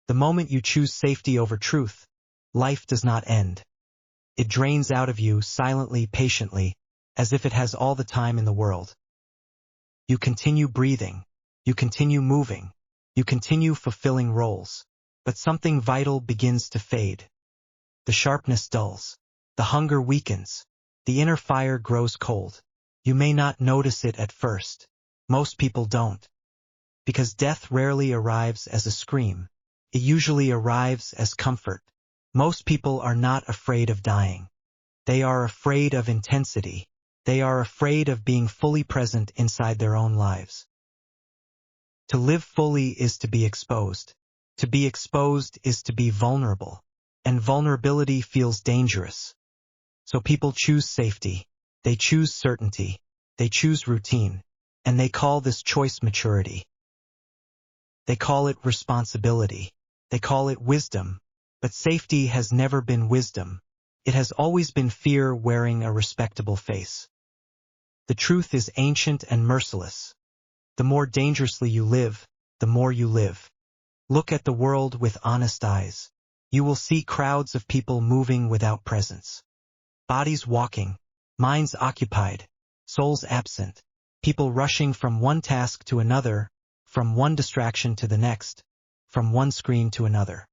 The moment you choose safety over truth, life does not end. It drains out of you silently, patiently, as if it has all the time in the world. You continue breathing, you continue moving, you continue fulfilling roles, but something vital begins to fade. The sharpness dulls, the hunger weakens, the inner fire grows cold. You may not notice it at first. Most people don't. Because death rarely arrives as a scream. It usually arrives as comfort. Most people are not afraid of dying. They are afraid of intensity. They are afraid of being fully present inside their own lives. To live fully is to be exposed. To be exposed is to be vulnerable. And vulnerability feels dangerous. So people choose safety. They choose certainty. They choose routine. And they call this choice maturity. They call it responsibility. They call it wisdom. But safety has never been wisdom. It has always been fear wearing a respectable face. The truth is ancient and merciless. The more dangerously you live, the more you live. Look at the world with honest eyes. You will see crowds of people moving without presence. Bodies walking, minds occupied, souls absent, people rushing from one task to another, from one distraction to the next, from one screen to another.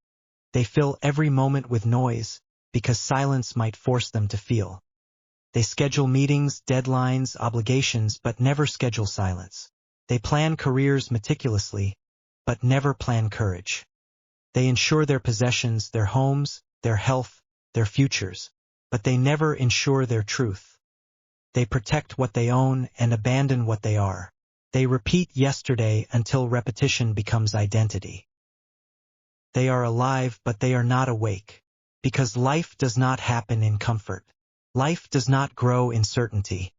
They fill every moment with noise, because silence might force them to feel. They schedule meetings, deadlines, obligations, but never schedule silence. They plan careers meticulously, but never plan courage. They ensure their possessions, their homes, their health, their futures, but they never ensure their truth. They protect what they own and abandon what they are. They repeat yesterday until repetition becomes identity. They are alive, but they are not awake. Because life does not happen in comfort. Life does not grow in certainty.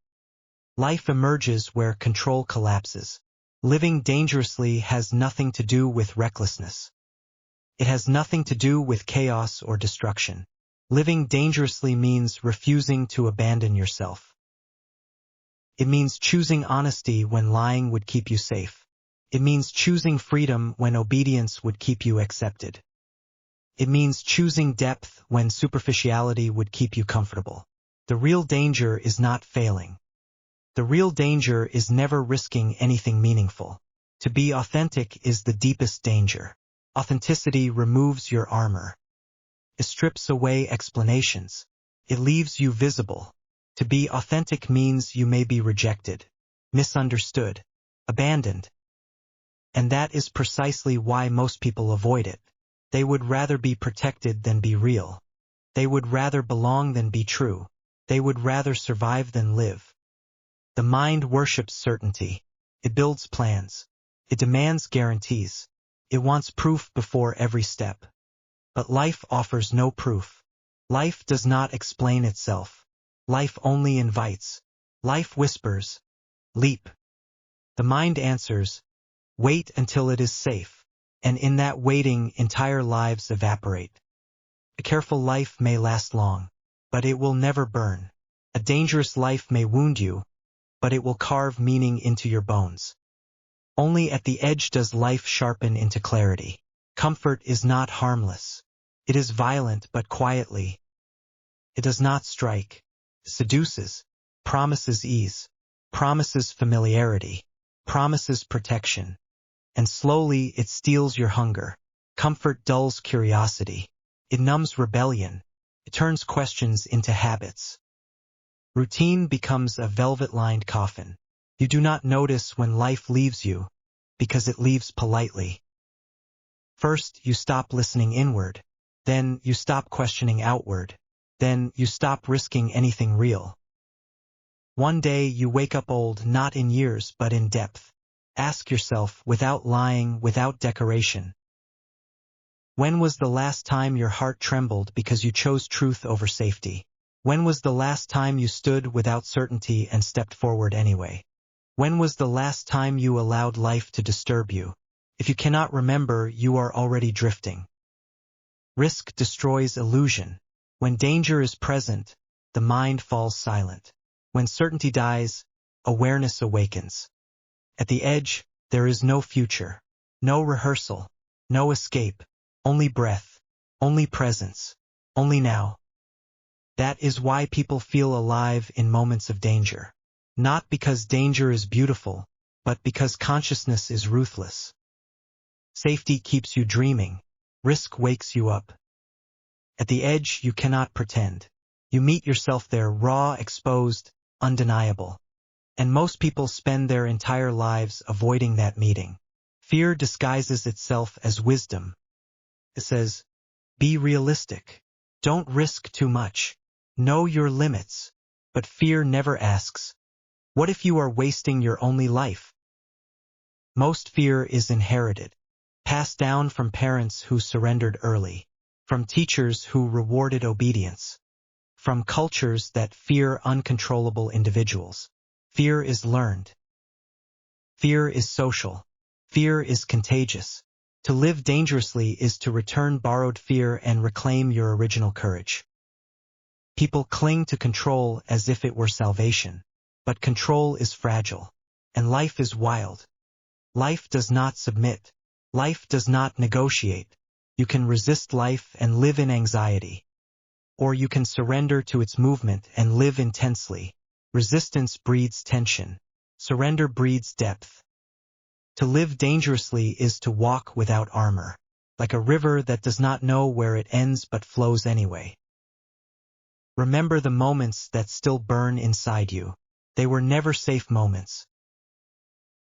Life emerges where control collapses. Living dangerously has nothing to do with recklessness. It has nothing to do with chaos or destruction. Living dangerously means refusing to abandon yourself. It means choosing honesty when lying would keep you safe. It means choosing freedom when obedience would keep you accepted. It means choosing depth when superficiality would keep you comfortable. The real danger is not failing. The real danger is never risking anything meaningful. To be authentic is the deepest danger. Authenticity removes your armor. It strips away explanations. It leaves you visible. To be authentic means you may be rejected, misunderstood, abandoned. And that is precisely why most people avoid it. They would rather be protected than be real. They would rather belong than be true. They would rather survive than live. The mind worships certainty. It builds plans. It demands guarantees. It wants proof before every step. But life offers no proof. Life does not explain itself. Life only invites. Life whispers, leap. The mind answers, wait until it is safe. And in that waiting, entire lives evaporate. A careful life may last long, but it will never burn. A dangerous life may wound you, but it will carve meaning into your bones. Only at the edge does life sharpen into clarity. Comfort is not harmless. It is violent but quietly. It does not strike, seduces, promises ease, promises familiarity, promises protection. And slowly it steals your hunger. Comfort dulls curiosity. It numbs rebellion. It turns questions into habits. Routine becomes a velvet-lined coffin. You do not notice when life leaves you, because it leaves politely. First, you stop listening inward. Then, you stop questioning outward. Then, you stop risking anything real. One day, you wake up old not in years but in depth. Ask yourself, without lying, without decoration. When was the last time your heart trembled because you chose truth over safety? When was the last time you stood without certainty and stepped forward anyway? When was the last time you allowed life to disturb you? If you cannot remember, you are already drifting. Risk destroys illusion. When danger is present, the mind falls silent. When certainty dies, awareness awakens. At the edge, there is no future, no rehearsal, no escape, only breath, only presence, only now. That is why people feel alive in moments of danger. Not because danger is beautiful, but because consciousness is ruthless. Safety keeps you dreaming. Risk wakes you up. At the edge, you cannot pretend. You meet yourself there raw, exposed, undeniable. And most people spend their entire lives avoiding that meeting. Fear disguises itself as wisdom. It says, be realistic. Don't risk too much. Know your limits. But fear never asks, what if you are wasting your only life? Most fear is inherited, passed down from parents who surrendered early, from teachers who rewarded obedience, from cultures that fear uncontrollable individuals. Fear is learned. Fear is social. Fear is contagious. To live dangerously is to return borrowed fear and reclaim your original courage. People cling to control as if it were salvation, but control is fragile, and life is wild. Life does not submit. Life does not negotiate. You can resist life and live in anxiety. Or you can surrender to its movement and live intensely. Resistance breeds tension. Surrender breeds depth. To live dangerously is to walk without armor, like a river that does not know where it ends but flows anyway. Remember the moments that still burn inside you. They were never safe moments.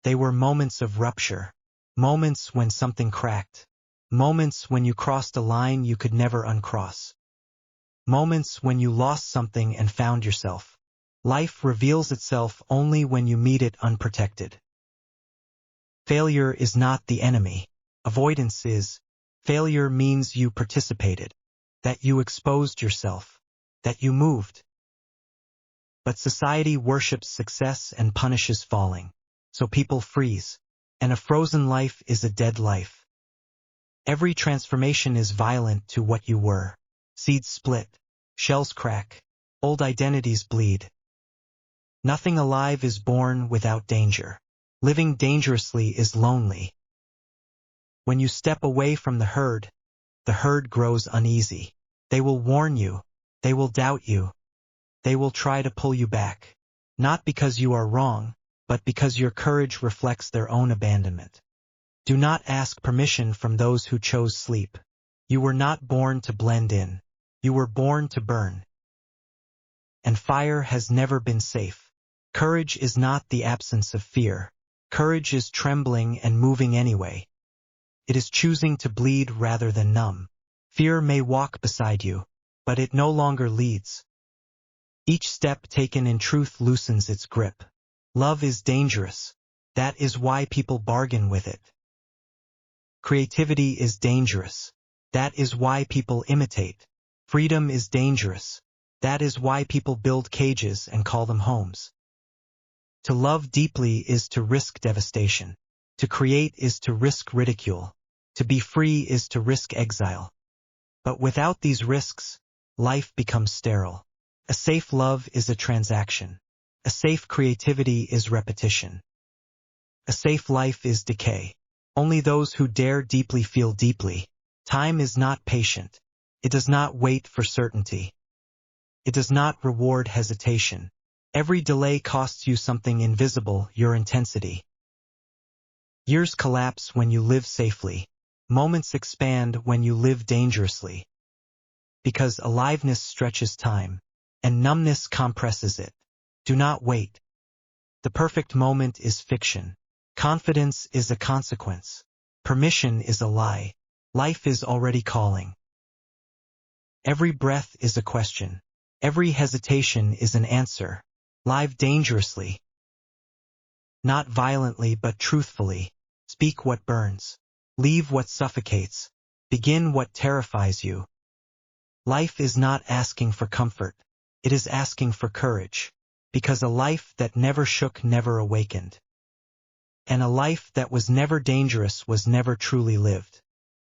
They were moments of rupture, moments when something cracked, moments when you crossed a line you could never uncross, moments when you lost something and found yourself. Life reveals itself only when you meet it unprotected. Failure is not the enemy. Avoidance is. Failure means you participated, that you exposed yourself, that you moved. But society worships success and punishes falling, so people freeze, and a frozen life is a dead life. Every transformation is violent to what you were. Seeds split, shells crack, old identities bleed. Nothing alive is born without danger. Living dangerously is lonely. When you step away from the herd grows uneasy. They will warn you. They will doubt you. They will try to pull you back. Not because you are wrong, but because your courage reflects their own abandonment. Do not ask permission from those who chose sleep. You were not born to blend in. You were born to burn. And fire has never been safe. Courage is not the absence of fear. Courage is trembling and moving anyway. It is choosing to bleed rather than numb. Fear may walk beside you, but it no longer leads. Each step taken in truth loosens its grip. Love is dangerous. That is why people bargain with it. Creativity is dangerous. That is why people imitate. Freedom is dangerous. That is why people build cages and call them homes. To love deeply is to risk devastation. To create is to risk ridicule. To be free is to risk exile. But without these risks, life becomes sterile. A safe love is a transaction. A safe creativity is repetition. A safe life is decay. Only those who dare deeply feel deeply. Time is not patient. It does not wait for certainty. It does not reward hesitation. Every delay costs you something invisible, your intensity. Years collapse when you live safely. Moments expand when you live dangerously. Because aliveness stretches time, and numbness compresses it. Do not wait. The perfect moment is fiction. Confidence is a consequence. Permission is a lie. Life is already calling. Every breath is a question. Every hesitation is an answer. Live dangerously. Not violently but truthfully. Speak what burns. Leave what suffocates. Begin what terrifies you. Life is not asking for comfort. It is asking for courage. Because a life that never shook never awakened. And a life that was never dangerous was never truly lived.